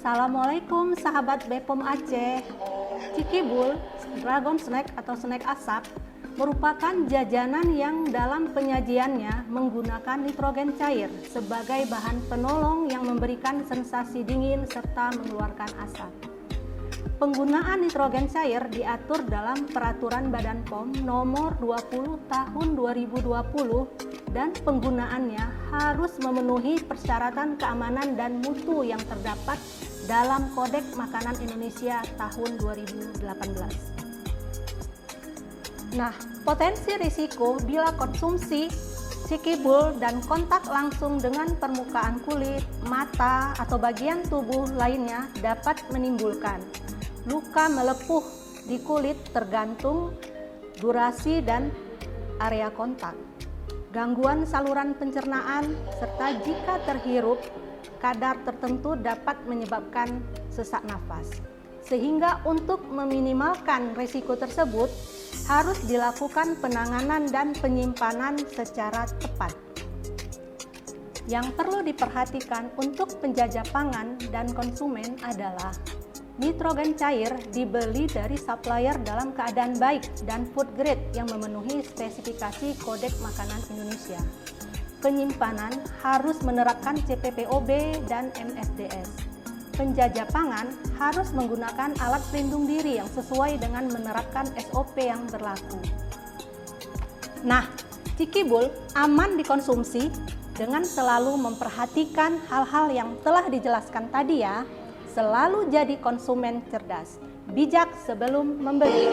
Assalamualaikum sahabat Bepom Aceh. Cikibul, dragon snack atau snack asap, merupakan jajanan yang dalam penyajiannya menggunakan nitrogen cair sebagai bahan penolong yang memberikan sensasi dingin serta mengeluarkan asap. Penggunaan nitrogen cair diatur dalam Peraturan Badan POM Nomor 20 Tahun 2020 dan penggunaannya harus memenuhi persyaratan keamanan dan mutu yang terdapat dalam Kodeks Makanan Indonesia tahun 2018. Nah, potensi risiko bila konsumsi cikibul dan kontak langsung dengan permukaan kulit, mata, atau bagian tubuh lainnya dapat menimbulkan luka melepuh di kulit tergantung durasi dan area kontak, gangguan saluran pencernaan, serta jika terhirup, kadar tertentu dapat menyebabkan sesak nafas. Sehingga untuk meminimalkan risiko tersebut, harus dilakukan penanganan dan penyimpanan secara tepat. Yang perlu diperhatikan untuk penjajah pangan dan konsumen adalah nitrogen cair dibeli dari supplier dalam keadaan baik dan food grade yang memenuhi spesifikasi Kodeks Makanan Indonesia. Penyimpanan harus menerapkan CPPOB dan MSDS. Penjajah pangan harus menggunakan alat pelindung diri yang sesuai dengan menerapkan SOP yang berlaku. Nah, cikibul aman dikonsumsi dengan selalu memperhatikan hal-hal yang telah dijelaskan tadi ya. Selalu jadi konsumen cerdas, bijak sebelum membeli.